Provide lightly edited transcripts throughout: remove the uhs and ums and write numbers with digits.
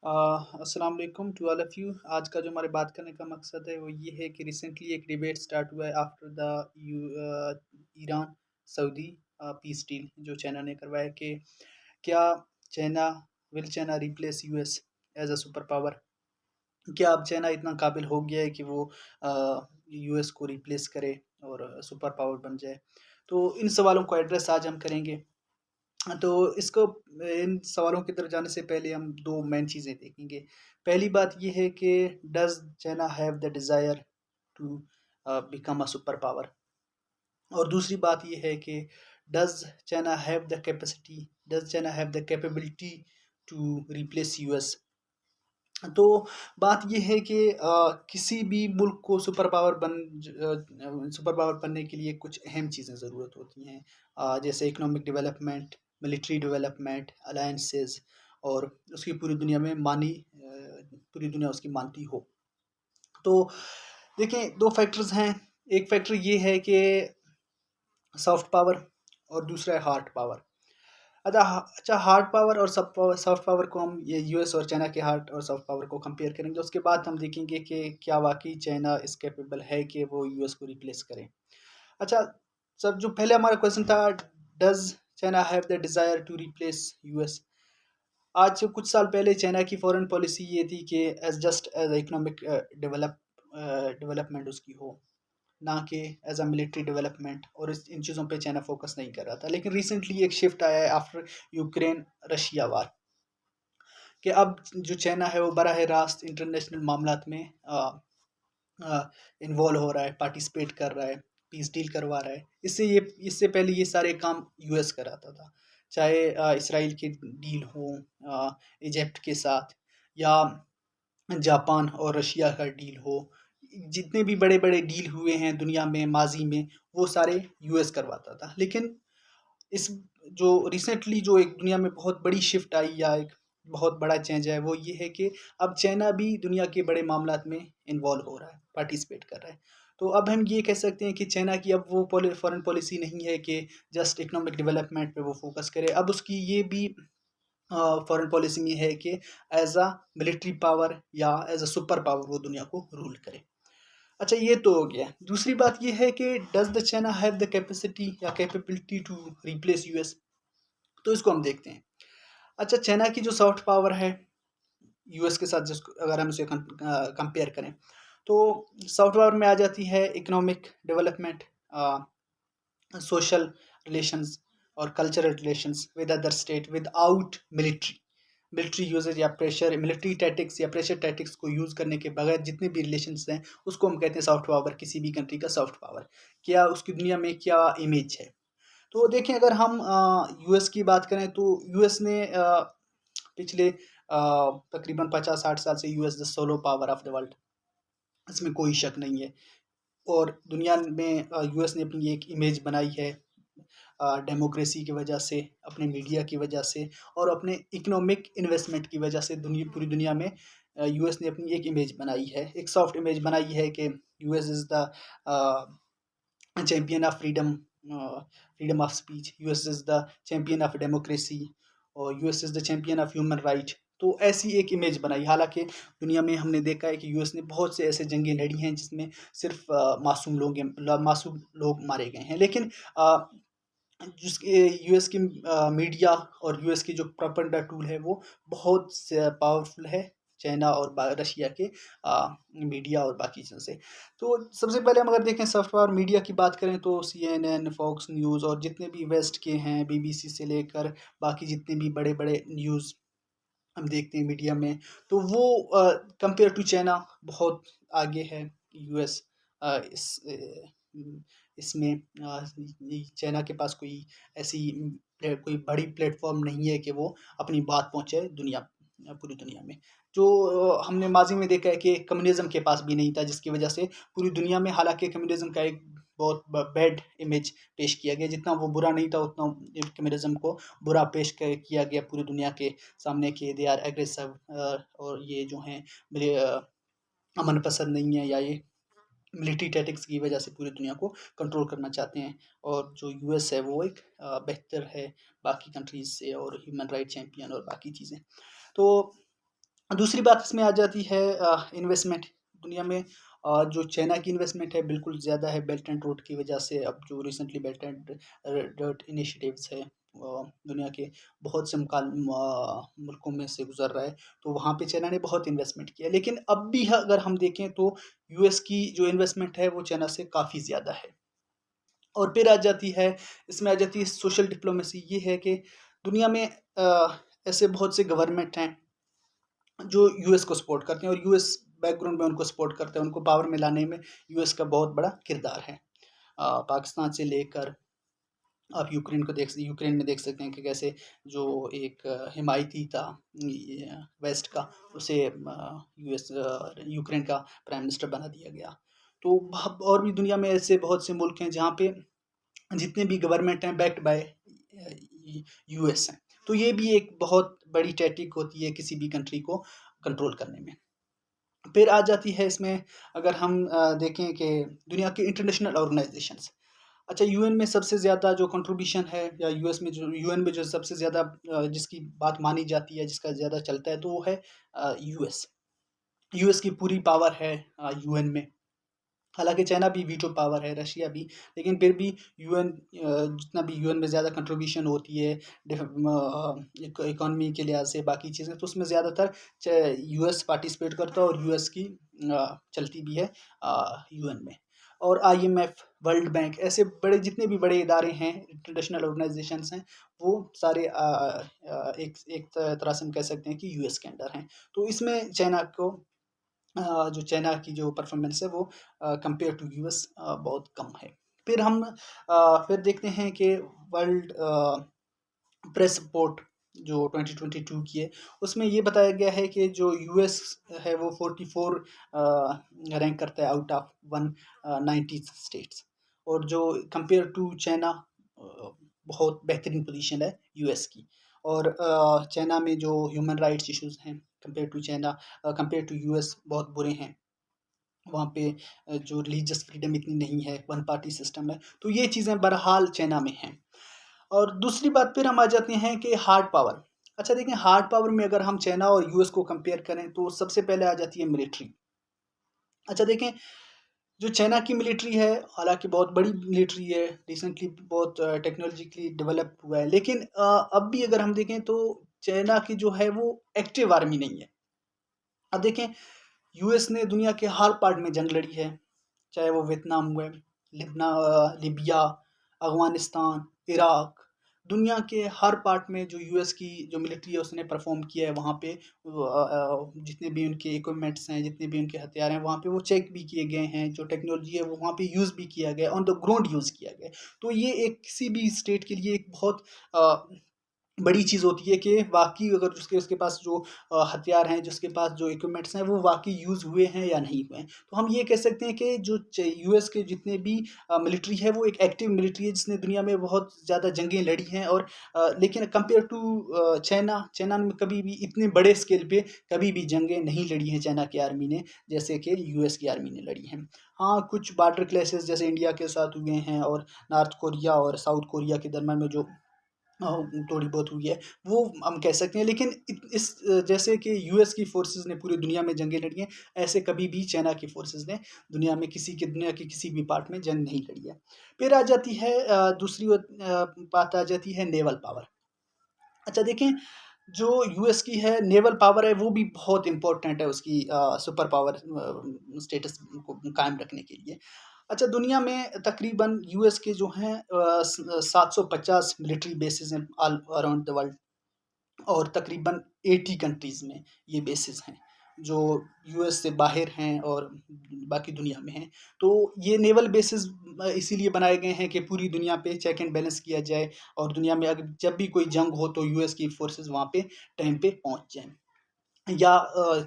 अस्सलाम वालेकुम to all of you. आज का जो हमारे बात करने का मकसद है वो ये है कि रिसेंटली एक डिबेट स्टार्ट हुआ है after the Iran Saudi peace deal जो चाइना ने करवाया कि क्या China China replace US as a super power. क्या अब चाइना इतना काबिल हो गया है कि वो यूएस को रिप्लेस करे और सुपर पावर बन जाए। तो इन सवालों को एड्रेस आज हम करेंगे। तो इसको इन सवालों की तरफ जाने से पहले हम 2 मेन चीज़ें देखेंगे। पहली बात ये है कि does China have the desire to become a super power? और दूसरी बात ये है कि does China have the capability to replace US? तो बात ये है कि किसी भी मुल्क को सुपर पावर बनने के लिए कुछ अहम चीज़ें ज़रूरत होती हैं, जैसे economic development, military development, alliances और उसकी पूरी दुनिया उसकी मानती हो। तो देखें 2 फैक्टर्स हैं। एक फैक्टर ये है कि सॉफ्ट पावर और दूसरा है हार्ड पावर। अच्छा, हार्ड पावर और सॉफ्ट पावर को हम ये यूएस और चाइना के हार्ड और सॉफ्ट पावर को कंपेयर करेंगे। उसके बाद हम देखेंगे कि क्या वाक़ई चाइना इस कैपेबल है कि वो यूएस को रिप्लेस करे। अच्छा, सब जो पहले हमारा क्वेश्चन था, does China have the desire to replace US? आज से कुछ साल पहले चाइना की फॉरेन पॉलिसी ये थी कि एज़ इकोनॉमिक डेवलपमेंट उसकी हो, ना कि एज़ अ मिलिट्री डेवलपमेंट, और इस इन चीज़ों पे चाइना फ़ोकस नहीं कर रहा था। लेकिन रिसेंटली एक शिफ्ट आया है आफ्टर यूक्रेन रशिया वार, कि अब जो चाइना है वो बराह रास्त इंटरनेशनल मामलात में इन्वॉल्व हो रहा है, पार्टिसिपेट कर रहा है, पीस डील करवा रहा है। इससे पहले ये सारे काम यूएस कराता था, चाहे इसराइल की डील हो, इजिप्ट के साथ, या जापान और रशिया का डील हो। जितने भी बड़े-बड़े डील हुए हैं दुनिया में माज़ी में, वो सारे यूएस करवाता था। लेकिन इस जो रिसेंटली जो एक दुनिया में बहुत बड़ी शिफ्ट आई, या एक बहुत बड़ा चेंज है, वो ये है कि अब चाइना भी दुनिया के बड़े मामलात में इन्वॉल्व हो रहा है, पार्टिसिपेट कर रहा है। तो अब हम ये कह सकते हैं कि चाइना की अब वो फॉरेन पॉलिसी नहीं है कि जस्ट इकोनॉमिक डेवलपमेंट पे वो फोकस करे। अब उसकी ये भी फॉरेन पॉलिसी में है कि एज अ मिलिट्री पावर या एज अ सुपर पावर वो दुनिया को रूल करे। अच्छा, ये तो हो गया। दूसरी बात ये है कि does the China have the capacity या कैपेबिलिटी टू रिप्लेस यूएस? तो इसको हम देखते हैं। अच्छा, चाइना की जो सॉफ्ट पावर है यूएस के साथ, जिसको अगर हम इसे कंपेयर करें, तो सॉफ्ट पावर में आ जाती है इकोनॉमिक डेवलपमेंट, सोशल रिलेशंस और cultural relations with other state without military uses या प्रेशर मिलिट्री टैक्टिक्स या प्रेशर टैक्टिक्स को यूज़ करने के बगैर जितने भी रिलेशंस हैं, उसको हम कहते हैं सॉफ्ट पावर। किसी भी कंट्री का सॉफ्ट पावर क्या उसकी दुनिया में क्या इमेज है। तो देखें, अगर हम यूएस की बात करें तो यूएस ने पिछले तकरीबन 50-60 साल से US the solo power of the world, इसमें कोई शक नहीं है। और दुनिया में यूएस ने अपनी एक इमेज बनाई है, डेमोक्रेसी की वजह से, अपने मीडिया की वजह से और अपने इकोनॉमिक इन्वेस्टमेंट की वजह से पूरी दुनिया में यूएस ने अपनी एक इमेज बनाई है, एक सॉफ्ट इमेज बनाई है कि US is the champion of freedom of speech, US is the champion of democracy और US is the champion of human right. तो ऐसी एक इमेज बनाई। हालांकि दुनिया में हमने देखा है कि यूएस ने बहुत से ऐसे जंगें लड़ी हैं जिसमें सिर्फ मासूम लोग मारे गए हैं। लेकिन जिसके यूएस की मीडिया और यूएस की जो प्रोपेगेंडा टूल है वो बहुत पावरफुल है चाइना और रशिया के मीडिया और बाकी चीज़ों से। तो सबसे पहले हम अगर देखें सॉफ्ट पावर मीडिया की बात करें तो सीएनएन, फॉक्स न्यूज़ और जितने भी वेस्ट के हैं, बीबीसी से लेकर बाकी जितने भी बड़े बड़े न्यूज़ हम देखते हैं मीडिया में, तो वो कंपेयर टू चाइना बहुत आगे है। यूएस इसमें चाइना के पास कोई ऐसी कोई बड़ी प्लेटफॉर्म नहीं है कि वो अपनी बात पहुंचे पूरी दुनिया में। जो हमने माजी में देखा है कि कम्युनिज्म के पास भी नहीं था, जिसकी वजह से पूरी दुनिया में, हालांकि कम्युनिज्म का एक बहुत बैड इमेज पेश किया गया, जितना वो बुरा नहीं था उतना कम्युनिज्म को बुरा पेश किया गया पूरी दुनिया के सामने कि दे आर एग्रेसिव, और ये जो हैं मेरे अमन पसंद नहीं है, या ये मिलिट्री टैक्टिक्स की वजह से पूरी दुनिया को कंट्रोल करना चाहते हैं। और जो यूएस है वो एक बेहतर है बाकी कंट्रीज से, और ह्यूमन राइट चैंपियन और बाकी चीज़ें। तो दूसरी बात इसमें आ जाती है इन्वेस्टमेंट। दुनिया में जो चाइना की इन्वेस्टमेंट है बिल्कुल ज़्यादा है बेल्ट एंड रोड की वजह से। अब जो recently belt and road initiatives है दुनिया के बहुत से मुल्कों में से गुजर रहा है, तो वहाँ पे चाइना ने बहुत इन्वेस्टमेंट किया। लेकिन अब भी अगर हम देखें तो यूएस की जो इन्वेस्टमेंट है वो चाइना से काफ़ी ज़्यादा है। और फिर आ जाती है, इसमें आ जाती है सोशल डिप्लोमेसी। ये है कि दुनिया में ऐसे बहुत से गवर्नमेंट हैं जो यूएस को सपोर्ट करते हैं और यूएस बैकग्राउंड में उनको सपोर्ट करते हैं, उनको पावर में लाने में यूएस का बहुत बड़ा किरदार है। पाकिस्तान से लेकर आप यूक्रेन में देख सकते हैं कि कैसे जो एक हिमायती था वेस्ट का, उसे यूएस यूक्रेन का प्राइम मिनिस्टर बना दिया गया। तो और भी दुनिया में ऐसे बहुत से मुल्क हैं जहाँ पे जितने भी गवर्नमेंट हैं बैक्ड बाय यूएस हैं। तो ये भी एक बहुत बड़ी टैक्टिक होती है किसी भी कंट्री को कंट्रोल करने में। फिर आ जाती है इसमें, अगर हम देखें कि दुनिया के इंटरनेशनल ऑर्गेनाइजेशंस। अच्छा, यूएन में सबसे ज़्यादा जो कंट्रीब्यूशन है, या यूएस में जो यूएन में जो सबसे ज़्यादा जिसकी बात मानी जाती है, जिसका ज़्यादा चलता है, तो वो है यूएस। यूएस की पूरी पावर है यूएन में। हालाँकि चाइना भी वीटो पावर है, रशिया भी, लेकिन फिर भी यूएन जितना भी यूएन में ज़्यादा कंट्रीब्यूशन होती है इकोनॉमी के लिहाज से, बाकी चीज़ें, तो उसमें ज़्यादातर यूएस पार्टिसिपेट करता है और यूएस की चलती भी है यूएन में। और आईएमएफ, वर्ल्ड बैंक, ऐसे बड़े जितने भी बड़े इदारे हैं, इंटरनेशनल ऑर्गेनाइजेशंस हैं, वो सारे एक एक तरह से हम कह सकते हैं कि यूएस के अंडर हैं। तो इसमें चाइना को जो चाइना की जो परफॉर्मेंस है वो कंपेयर टू यूएस बहुत कम है। फिर हम फिर देखते हैं कि वर्ल्ड प्रेस रिपोर्ट जो 2022 की है, उसमें ये बताया गया है कि जो यूएस है वो 44 रैंक करता है आउट ऑफ 190 स्टेट्स। और जो कंपेयर टू चाइना बहुत बेहतरीन पोजीशन है यूएस की। और चाइना में जो ह्यूमन राइट्स इश्यूज हैं, compare to China, compare to US बहुत बुरे हैं। वहाँ पे जो रिलीजियस फ्रीडम इतनी नहीं है, वन पार्टी सिस्टम है, तो ये चीज़ें बहरहाल चाइना में हैं। और दूसरी बात, फिर हम आ जाते हैं कि हार्ड पावर। अच्छा देखें, हार्ड पावर में अगर हम चाइना और यूएस को कंपेयर करें तो सबसे पहले आ जाती है मिलिट्री। अच्छा देखें, जो चाइना की मिलिट्री है, हालांकि बहुत बड़ी मिलिट्री है, रिसेंटली बहुत टेक्नोलॉजिकली डेवलप हुआ है, लेकिन अब भी अगर हम देखें तो चाइना की जो है वो एक्टिव आर्मी नहीं है। अब देखें, यूएस ने दुनिया के हर पार्ट में जंग लड़ी है, चाहे वो वियतनाम हुए, लिबिया, अफ़गानिस्तान, इराक। दुनिया के हर पार्ट में जो यूएस की जो मिलिट्री है उसने परफ़ॉर्म किया है। वहाँ पे जितने भी उनके इक्विपमेंट्स हैं, जितने भी उनके हथियार हैं, वहाँ पे वो चेक भी किए गए हैं। जो टेक्नोलॉजी है वो वहाँ पे यूज़ भी किया गया है, ऑन द ग्राउंड यूज़ किया गया है। तो ये एक किसी भी स्टेट के लिए एक बहुत अ, बड़ी चीज़ होती है कि वाक़ई अगर उसके उसके पास जो हथियार हैं, जिसके पास जो इक्विपमेंट्स हैं, वो वाक़ई यूज़ हुए हैं या नहीं हुए हैं। तो हम ये कह सकते हैं कि जो यूएस के जितने भी मिलिट्री है वो एक एक्टिव मिलिट्री है, जिसने दुनिया में बहुत ज़्यादा जंगें लड़ी हैं। और लेकिन कंपेयर टू चाइना, चाइना में कभी भी इतने बड़े स्केल पे कभी भी जंगें नहीं लड़ी हैं चाइना की आर्मी ने, जैसे कि यूएस की आर्मी ने लड़ी हैं। हाँ, कुछ बॉर्डर क्लैशेज़ जैसे इंडिया के साथ हुए हैं, और नॉर्थ कोरिया और साउथ कोरिया के दरमियान में जो थोड़ी बहुत हुई है, वो हम कह सकते हैं। लेकिन जैसे कि यूएस की फ़ोर्सेस ने पूरी दुनिया में जंगें लड़ी हैं, ऐसे कभी भी चाइना की फ़ोर्सेस ने दुनिया के किसी भी पार्ट में जंग नहीं लड़ी है। फिर आ जाती है बात आ जाती है नेवल पावर। अच्छा देखें, जो यूएस की है नेवल पावर है, वो भी बहुत इम्पोर्टेंट है उसकी सुपर पावर स्टेटस को कायम रखने के लिए। अच्छा, दुनिया में तकरीबन यूएस के जो हैं 750 मिलिट्री बेसेस हैं ऑल अराउंड द वर्ल्ड। और तकरीबन 80 कंट्रीज़ में ये बेसेस हैं, जो यूएस से बाहर हैं और बाकी दुनिया में हैं। तो ये नेवल बेसेस इसीलिए बनाए गए हैं कि पूरी दुनिया पे चेक एंड बैलेंस किया जाए, और दुनिया में अगर जब भी कोई जंग हो तो यूएस की फोर्सेस वहाँ पे टाइम पे पहुँच जाएँ। या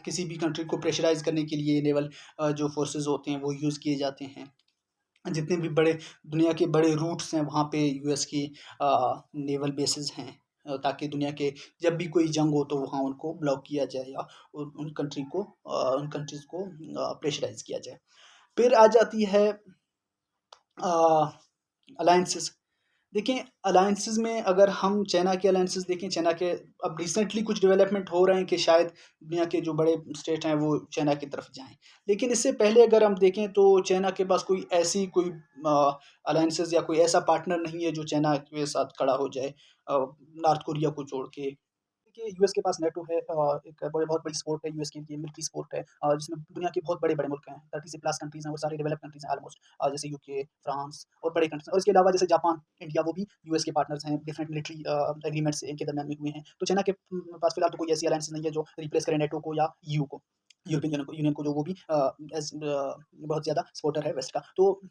किसी भी कंट्री को प्रेशराइज़ करने के लिए नेवल जो फोर्सेस होते हैं वो यूज़ किए जाते हैं। जितने भी बड़े दुनिया के बड़े रूट्स हैं वहाँ पे यूएस की नेवल बेसेस हैं, ताकि दुनिया के जब भी कोई जंग हो तो वहाँ उनको ब्लॉक किया जाए, या उन कंट्रीज़ को प्रेशराइज़ किया जाए। फिर आ जाती है अलायंसेस। देखिए, अलायंसेज़ में अगर हम चाइना के अलायंसेज़ देखें, चाइना के अब रिसेंटली कुछ डेवलपमेंट हो रहे हैं कि शायद दुनिया के जो बड़े स्टेट हैं, वो चाइना की तरफ जाएँ। लेकिन इससे पहले अगर हम देखें तो चाइना के पास कोई ऐसी कोई अलायंसेज़ या कोई ऐसा पार्टनर नहीं है जो चाइना के साथ खड़ा हो जाए नॉर्थ कोरिया को छोड़ के। देखिए, यूएस के पास नेटो है एक बहुत बड़ी सपोर्ट है यूएस की ये मिलिट्री सपोर्ट है जिसमें दुनिया के बहुत बड़े-बड़े मुल्क हैं, 30 से प्लस कंट्रीज़ हैं, वो सारे डेवलप्ड कंट्रीज़ हैं ऑलमोस्ट जैसे यूके, फ्रांस और बड़े कंट्रीज़ और इसके अलावा जैसे जापान, इंडिया वो भी यूएस के पार्टनर्स हैं, डिफरेंट मिलिट्री एग्रीमेंट्स इनके दरमियान में हुए हैं। तो चाइना के पास फिलहाल तो कोई ऐसी अलायंस नहीं है जो रिप्लेस करे नेटो को या ईयू को, यूरोपियन यूनियन को जो वो भी बहुत ज़्यादा सपोर्टर है वेस्ट का। तो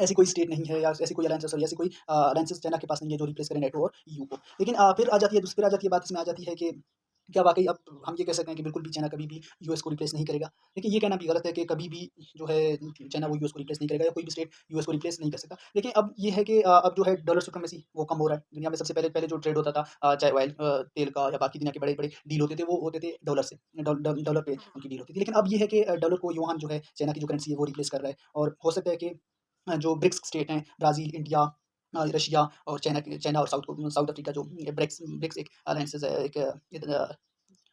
ऐसी कोई स्टेट नहीं है या ऐसी कोई अलायंस सॉरी ऐसी कोई अलायंसेस चाइना के पास नहीं है जो रिप्लेस करे नेटो और ईयू को। लेकिन फिर आ जाती है बात इसमें आ जाती है कि क्या वाक़ई अब हम ये कह सकते हैं कि बिल्कुल भी चाइना कभी भी यूएस को रिप्लेस नहीं करेगा? देखिए, ये कहना भी गलत है कि कभी भी जो है चाइना वो यूएस को रिप्लेस नहीं करेगा या कोई भी स्टेट यूएस को रिप्लेस नहीं कर सकता। देखिए, अब ये है कि अब जो है डॉलर सुप्रीमेसी वो कम हो रहा है। दुनिया में सबसे पहले पहले जो ट्रेड होता था चाहे ऑयल तेल का या बाकी दुनिया के बड़े-बड़े डील होते थे, वो होते थे डॉलर से। डॉलर पे उनकी डील होती थी। लेकिन अब ये है कि डॉलर को युआन जो है चाइना की जो करेंसी है वो रिप्लेस कर रहा है और हो सकता है कि जो ब्रिक्स स्टेट हैं ब्राज़ील, इंडिया रशिया और चाइना और साउथ अफ्रीका जो ब्रिक्स ब्रिक्स एक अलायंसेस है एक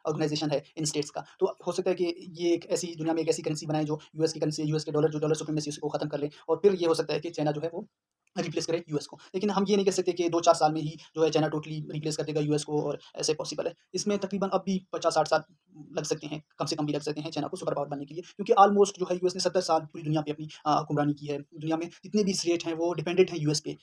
ऑर्गेनाइज़ेशन है इन स्टेट्स का। तो हो सकता है कि ये एक ऐसी दुनिया में एक ऐसी करेंसी बनाए जो यूएस की करेंसी यूएस के डॉलर जो डॉलर सुप्रीमेसी उसको खत्म कर ले और फिर ये हो सकता है कि चाइना जो है वो रिप्लेस करे यूएस को। लेकिन हम ये नहीं कह सकते कि 2-4 साल में ही जो है चाइना टोटली रिप्लेस कर देगा यूएस को और ऐसे पॉसिबल है। इसमें तकरीबन अब भी 50-60 साल लग सकते हैं, कम से कम भी लग सकते हैं चाइना को सुपर पावर बनने के लिए। क्योंकि ऑलमोस्ट जो है यूएस ने 70 साल पूरी दुनिया पे अपनी हुक्मरानी की है। दुनिया में जितने भी स्टेट हैं वो डिपेंडेंट हैं यूएस पे।